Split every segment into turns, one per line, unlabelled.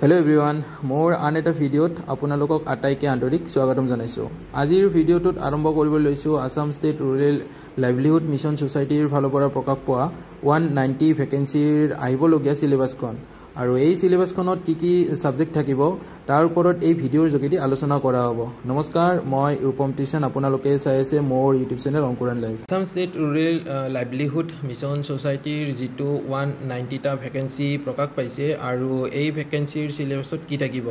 Hello everyone, more another video আপোনালোকক আটাইকে আন্তৰিক স্বাগতম জনাইছো। আজিৰ ভিডিওটোত আৰম্ভ কৰিব লৈছো Assam state rural livelihood mission সোসাইটিৰ ফালৰ পৰা প্ৰকাশ পোৱা 190 ভেকেন্সিৰ আহিবলগীয়া সিলেবাসখন আৰু এই সিলেবাসখনত কি সাবজেক্ট থাকিব তাৰ ওপৰত এই ভিডিওৰ যোগেদি আলোচনা কৰা হ'ব। নমস্কাৰ, মই ৰূপম টিউচন, আপোনালোকে চাই আছে মোৰ YouTube channel Ankuran live. Assam state rural livelihood mission সোসাইটিৰ যেটো 190টা ভেকেন্সি প্ৰকাশ পাইছে আৰু এই ভেকেন্সিৰ সিলেবাসত কি থাকিব।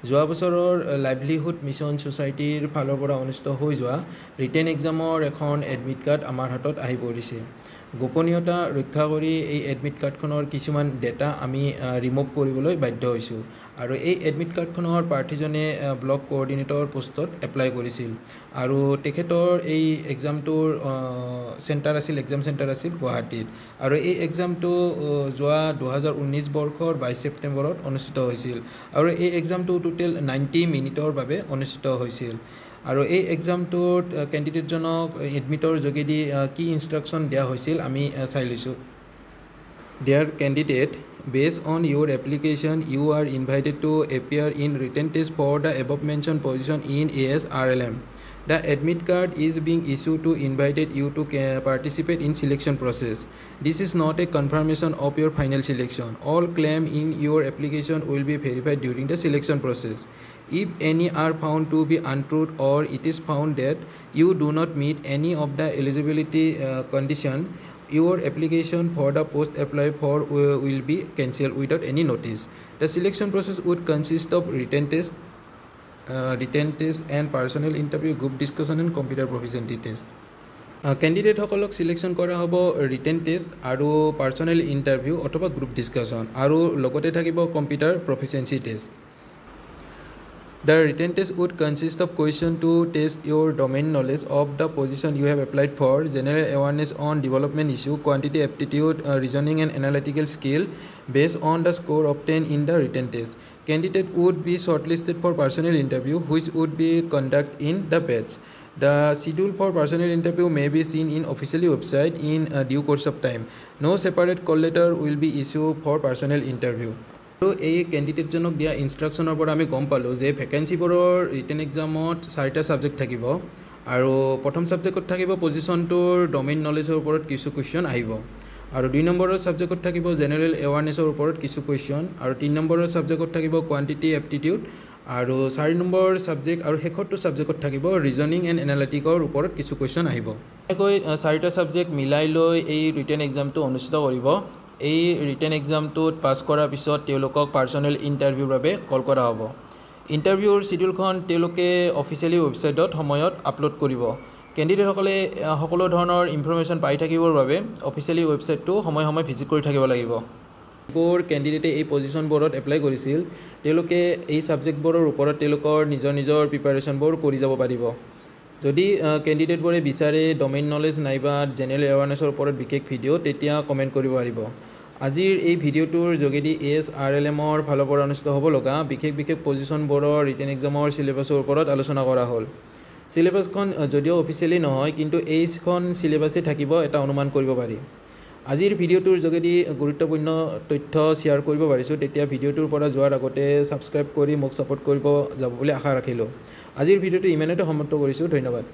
যোৱা বছৰৰ লাইভলিহুড মিছন সোসাইটিৰ ফালৰ পৰা অনুষ্ঠিত হৈ যোৱা ৰিটেন এক্সামৰ এখন এডমিট কাৰ্ড আমাৰ হাতত আহি পৰিছে। গোপনীয়তা ৰক্ষা কৰি এই এডমিট কাৰ্ডখনৰ কিছুমান ডেটা আমি ৰিমুভ কৰিবলৈ বাধ্য হৈছোঁ আৰু এই এডমিট কাৰ্ডখনৰ প্ৰাৰ্থীজনে ব্লক কোঅৰ্ডিনেটৰ পোষ্টত এপ্লাই কৰিছিল আৰু তেখেতৰ এই এক্সামটোৰ এক্সাম চেণ্টাৰ আছিল গুৱাহাটীত আৰু এই এক্সামটো যোৱা 2019 বৰ্ষৰ 22 ছেপ্টেম্বৰত অনুষ্ঠিত হৈছিল আৰু এই এক্সামটো টোটেল 90 মিনিটৰ বাবে অনুষ্ঠিত হৈছিল আৰু এই এক্সামটোত কেণ্ডিডেটজনক এডমিটৰ যোগেদি কি ইনষ্ট্ৰাকশ্যন দিয়া হৈছিল আমি চাই লৈছোঁ। Dear candidate, based on your application, you are invited to appear in written test for the above mentioned position in ASRLM. The admit card is being issued to invited you to participate in selection process. This is not a confirmation of your final selection. All claim in your application will be verified during the selection process. If any are found to be untrue or it is found that you do not meet any of the eligibility condition, your application for the post applied for will be cancelled without any notice. The selection process would consist of written test and personal interview, group discussion and computer proficiency test. Candidate সকলক selection কৰা হ'ব written test আৰু personnel interview অথবা group discussion আৰু লগতে থাকিব computer proficiency test. The written test would consist of questions to test your domain knowledge of the position you have applied for, general awareness on development issue, quantity aptitude, reasoning and analytical skill based on the score obtained in the written test. Candidate would be shortlisted for personal interview which would be conducted in the batch. The schedule for personal interview may be seen in official website in due course of time. No separate call letter will be issued for personal interview. আৰু এই কেণ্ডিডেটজনক দিয়া ইনষ্ট্ৰাকশ্যনৰ পৰা আমি গম পালোঁ যে ভেকেন্সিবোৰৰ written এক্সামত 4টা subject থাকিব আৰু প্ৰথম ছাবজেক্টত থাকিব পজিশ্যনটোৰ ডমেইন নলেজৰ ওপৰত কিছু কুৱেশ্যন আহিব আৰু 2 নম্বৰৰ ছাবজেক্টত থাকিব জেনেৰেল এৱাৰনেছৰ ওপৰত কিছু কুৱেশ্যন আৰু 3 নম্বৰৰ ছাবজেক্টত থাকিব কোৱান্টিটি এপ্টিটিউড আৰু 4 নম্বৰ ছাবজেক্ট আৰু শেষৰটো ছাবজেক্টত থাকিব ৰিজনিং এণ্ড এনালিটিকৰ ওপৰত কিছু কুৱেশ্যন আহিব। এনেকৈ 4টা ছাবজেক্ট মিলাই লৈ এই ৰিটেন এক্সামটো অনুষ্ঠিত কৰিব। এই ৰিটেন এক্সামটোত পাছ কৰাৰ পিছত তেওঁলোকক পাৰ্সোনেল ইণ্টাৰভিউৰ বাবে কল কৰা হ'ব। ইণ্টাৰভিউৰ শিডিউলখন তেওঁলোকে অফিচিয়েলি ৱেবছাইটত সময়ত আপলোড কৰিব। কেণ্ডিডেটসকলে সকলো ধৰণৰ ইনফৰমেশ্যন পাই থাকিবৰ বাবে অফিচিয়েলি ৱেবছাইটটো সময়ে সময়ে ভিজিট কৰি থাকিব লাগিব। যিবোৰ কেণ্ডিডেটে এই পজিশ্যনবোৰত এপ্লাই কৰিছিল তেওঁলোকে এই ছাবজেক্টবোৰৰ ওপৰত তেওঁলোকৰ নিজৰ প্ৰিপাৰেশ্যনবোৰ কৰি যাব পাৰিব। যদি কেণ্ডিডেটবোৰে বিচাৰে ডমেইন নলেজ নাইবা জেনেৰেল এৱাৰনেছৰ ওপৰত বিশেষ ভিডিঅ' তেতিয়া কমেণ্ট কৰিব পাৰিব। আজিৰ এই ভিডিঅ'টোৰ যোগেদি ASRLMৰ ফালৰ পৰা অনুষ্ঠিত হ'ব লগা বিশেষ পজিশ্যনবোৰৰ ৰিটেন এক্সামৰ সিলেবাছৰ ওপৰত আলোচনা কৰা হ'ল। সিলেবাছখন যদিও অফিচিয়েলি নহয় কিন্তু এইখন সিলেবাছে থাকিব এটা অনুমান কৰিব পাৰি। আজিৰ ভিডিঅ'টোৰ যোগেদি গুৰুত্বপূৰ্ণ তথ্য শ্বেয়াৰ কৰিব পাৰিছোঁ, তেতিয়া ভিডিঅ'টোৰ পৰা যোৱাৰ আগতে ছাবস্ক্ৰাইব কৰি মোক ছাপোৰ্ট কৰিব যাব বুলি আশা ৰাখিলোঁ। আজিৰ ভিডিঅ'টো ইমানতে সমাপ্ত কৰিছোঁ। ধন্যবাদ।